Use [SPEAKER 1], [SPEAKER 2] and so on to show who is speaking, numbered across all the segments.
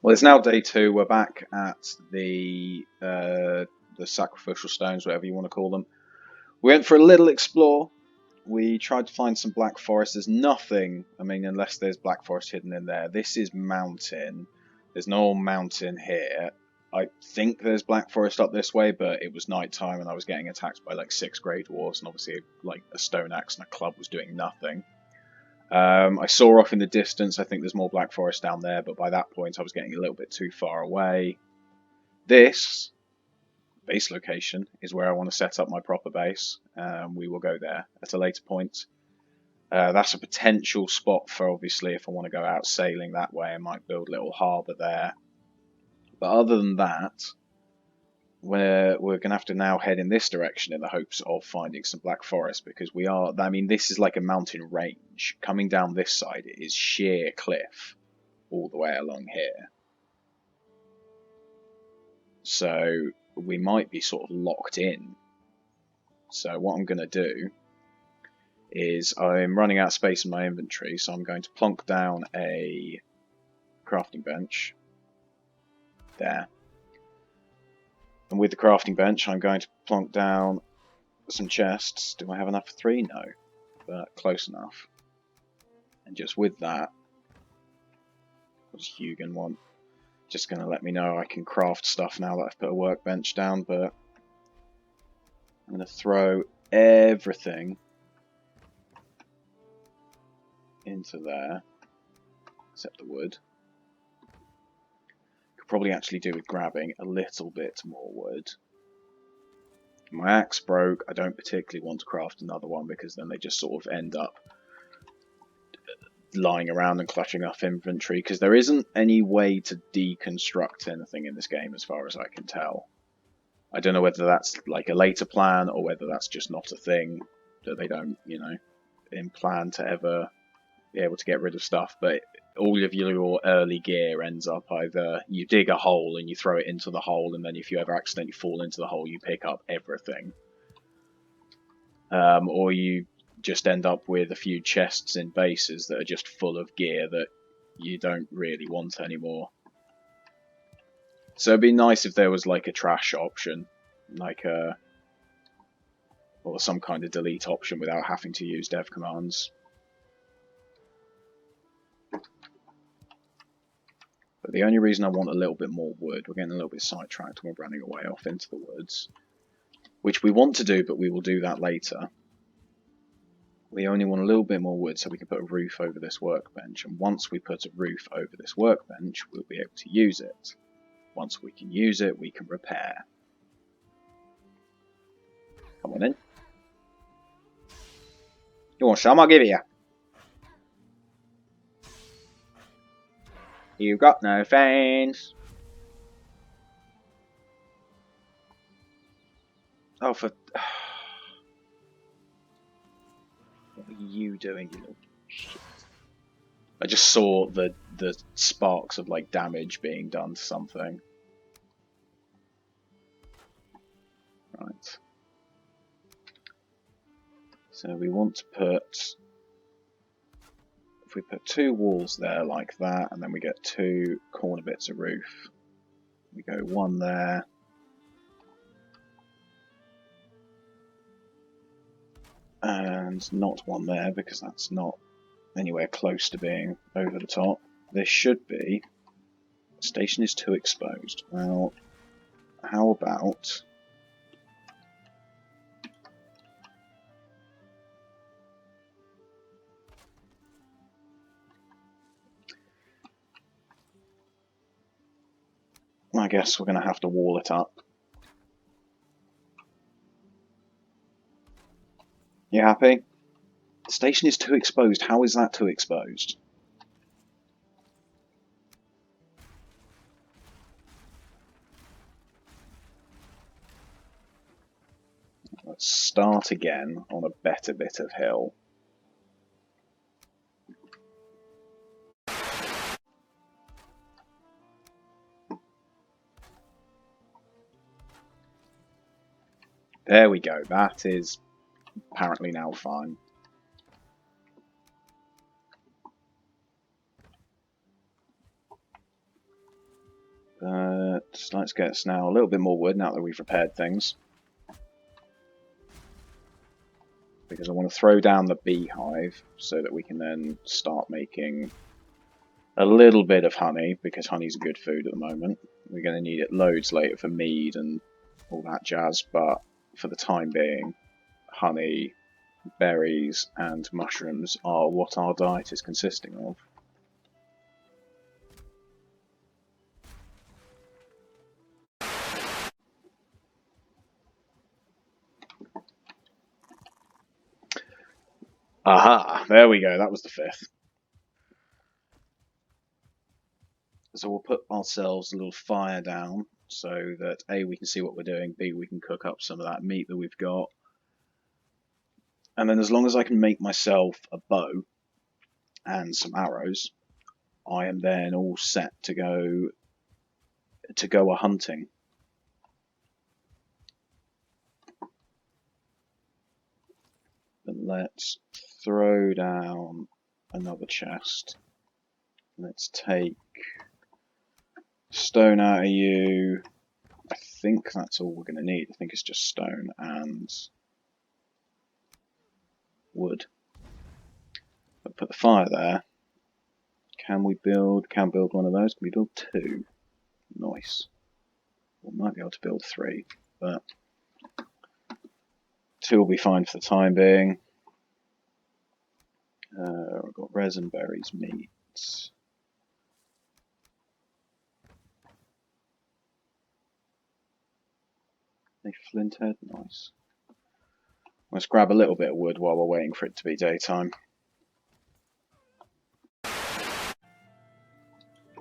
[SPEAKER 1] Well, it's now day 2. We're back at the sacrificial stones, whatever you want to call them. We went for a little explore. We tried to find some black forest. There's nothing, I mean, unless there's black forest hidden in there. This is mountain. There's no mountain here. I think there's black forest up this way, but it was night time and I was getting attacked by like 6 grey dwarves, and obviously like a stone axe and a club was doing nothing. I saw off in the distance, I think there's more black forest down there, but by that point I was getting a little bit too far away. This base location is where I want to set up my proper base. We will go there at a later point. That's a potential spot for, obviously, if I want to go out sailing that way, I might build a little harbour there. But other than that, we're going to have to now head in this direction in the hopes of finding some black forest, because we are, I mean, this is like a mountain range. Coming down this side, it is sheer cliff all the way along here. So we might be sort of locked in. So what I'm going to do is, I'm running out of space in my inventory, so I'm going to plonk down a crafting bench there. And with the crafting bench, I'm going to plonk down some chests. Do I have enough for 3? No, but close enough. And just with that, what does Hugin want? Just going to let me know I can craft stuff now that I've put a workbench down, but I'm going to throw everything into there, except the wood. Could probably actually do with grabbing a little bit more wood. My axe broke. I don't particularly want to craft another one, because then they just sort of end up lying around and clutching up inventory, because there isn't any way to deconstruct anything in this game as far as I can tell. I don't know whether that's like a later plan or whether that's just not a thing, that they don't, you know, plan to ever be able to get rid of stuff. But all of your early gear ends up either you dig a hole and you throw it into the hole, and then if you ever accidentally fall into the hole you pick up everything, or you just end up with a few chests in bases that are just full of gear that you don't really want anymore. So it'd be nice if there was like a trash option, like or some kind of delete option without having to use dev commands. But the only reason I want a little bit more wood, we're getting a little bit sidetracked and we're running away off into the woods, which we want to do, but we will do that later. We only want a little bit more wood so we can put a roof over this workbench, and once we put a roof over this workbench, we'll be able to use it. Once we can use it, we can repair. Come on in. You want some? I'll give it you. You got no fans. Oh, for... What are you doing, you little shit? I just saw the sparks of like damage being done to something. Right. So we want to put... If we put 2 walls there like that, and then we get 2 corner bits of roof. We go 1 there. And not 1 there, because that's not anywhere close to being over the top. This should be... Station is too exposed. Well, how about... I guess we're going to have to wall it up. You happy? The station is too exposed. How is that too exposed? Let's start again on a better bit of hill. There we go. That is apparently now fine. So let's get us now a little bit more wood now that we've repaired things. Because I want to throw down the beehive so that we can then start making a little bit of honey, because honey's good food at the moment. We're going to need it loads later for mead and all that jazz, but for the time being, honey, berries and mushrooms are what our diet is consisting of. Aha, there we go, that was the fifth. So we'll put ourselves a little fire down so that A, we can see what we're doing, B, we can cook up some of that meat that we've got. And then as long as I can make myself a bow and some arrows, I am then all set to go a hunting. But let's throw down another chest. Let's take stone out of you. I think that's all we're going to need. I think it's just stone and wood. But put the fire there. Can we build? Can build one of those? Can we build two? Nice. We might be able to build three, but two will be fine for the time being. We've got resin, berries, meat. A flint head, nice. Let's grab a little bit of wood while we're waiting for it to be daytime.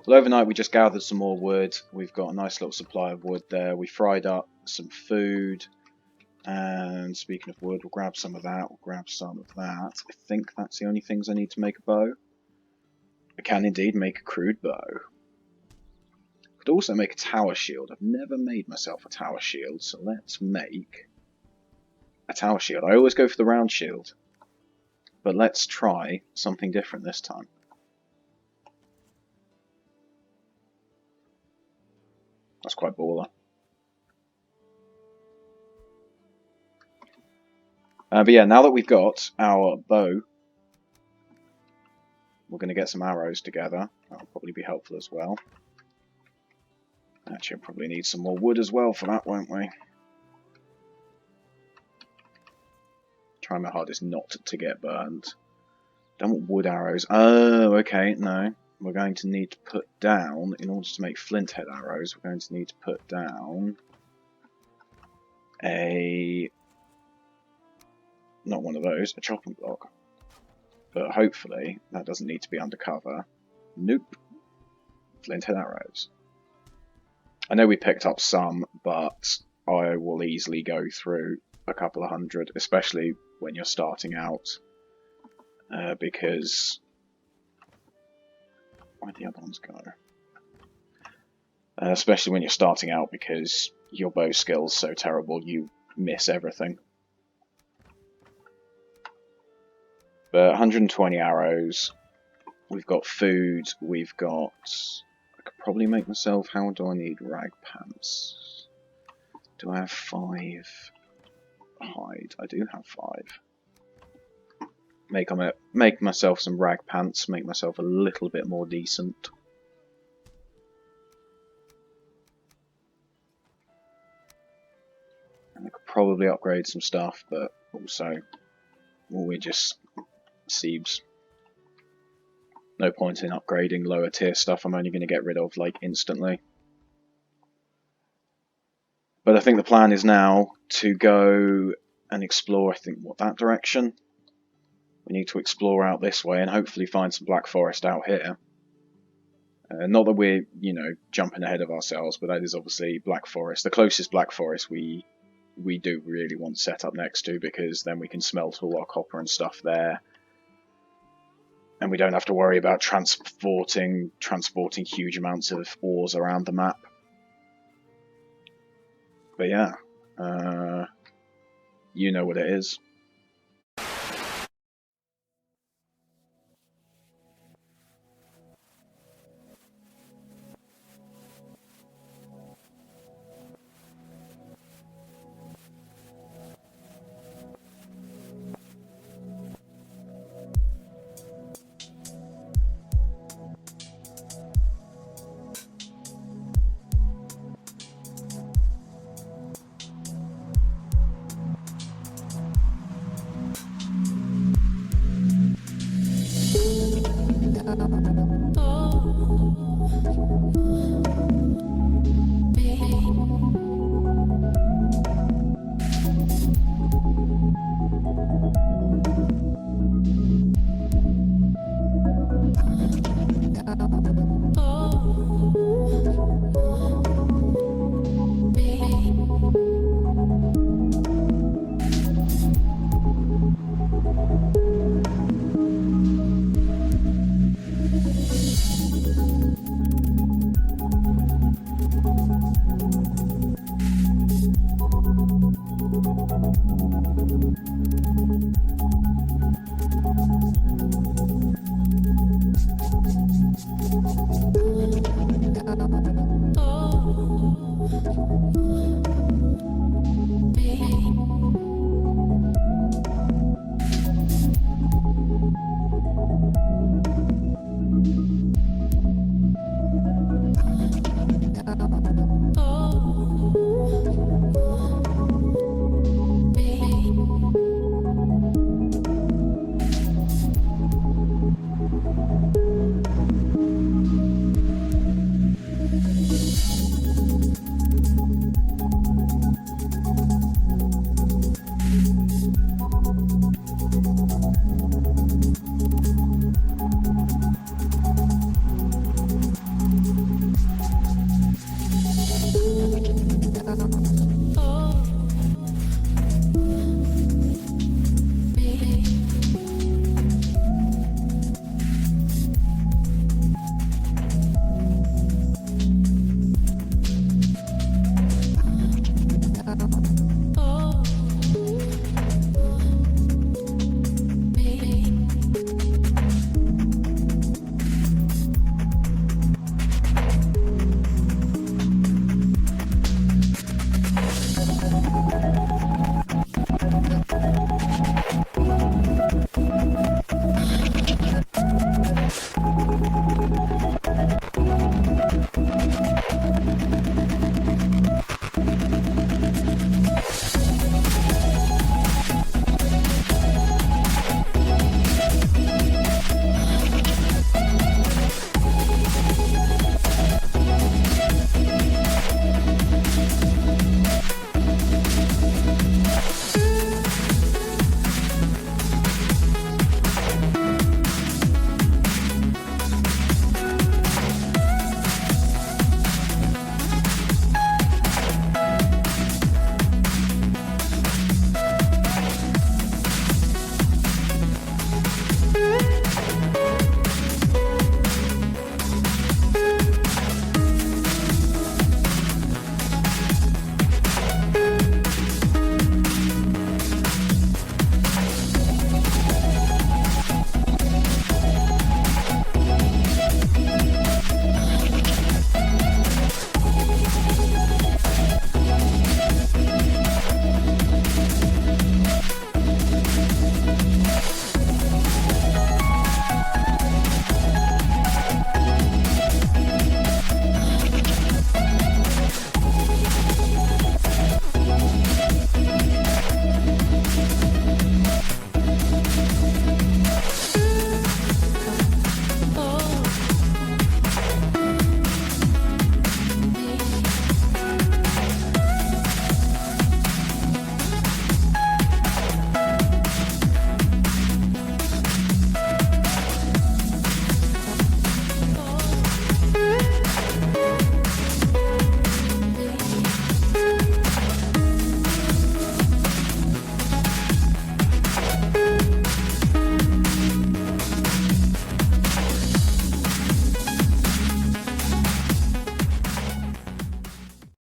[SPEAKER 1] Well, overnight we just gathered some more wood. We've got a nice little supply of wood there. We fried up some food. And speaking of wood, we'll grab some of that. We'll grab some of that. I think that's the only things I need to make a bow. I can indeed make a crude bow. Could also make a tower shield. I've never made myself a tower shield, so let's make a tower shield. I always go for the round shield, but let's try something different this time. That's quite baller. But yeah, now that we've got our bow, we're going to get some arrows together. That'll probably be helpful as well. Actually, I'll probably need some more wood as well for that, won't we? Try my hardest not to get burned. Don't want wood arrows. Oh, okay, no. We're going to need to put down, in order to make flint head arrows, we're going to need to put down a... not one of those, a chopping block. But hopefully that doesn't need to be undercover. Nope. Flint head arrows. I know we picked up some, but I will easily go through a couple of hundred, especially when you're starting out, because... where'd the other ones go? Especially when you're starting out, because your bow skill's so terrible, you miss everything. But 120 arrows, we've got food, we've got... I could probably make myself... how do I need rag pants? Do I have 5 hide? I do have 5. Make myself some rag pants, make myself a little bit more decent. And I could probably upgrade some stuff, but also we're just Siebes. No point in upgrading lower tier stuff I'm only going to get rid of like instantly. But I think the plan is now to go and explore, I think, what, that direction? We need to explore out this way and hopefully find some Black Forest out here. Not that we're, you know, jumping ahead of ourselves, but that is obviously Black Forest. The closest Black Forest we do really want to set up next to, because then we can smelt all our copper and stuff there. And we don't have to worry about transporting huge amounts of ores around the map. But yeah, you know what it is.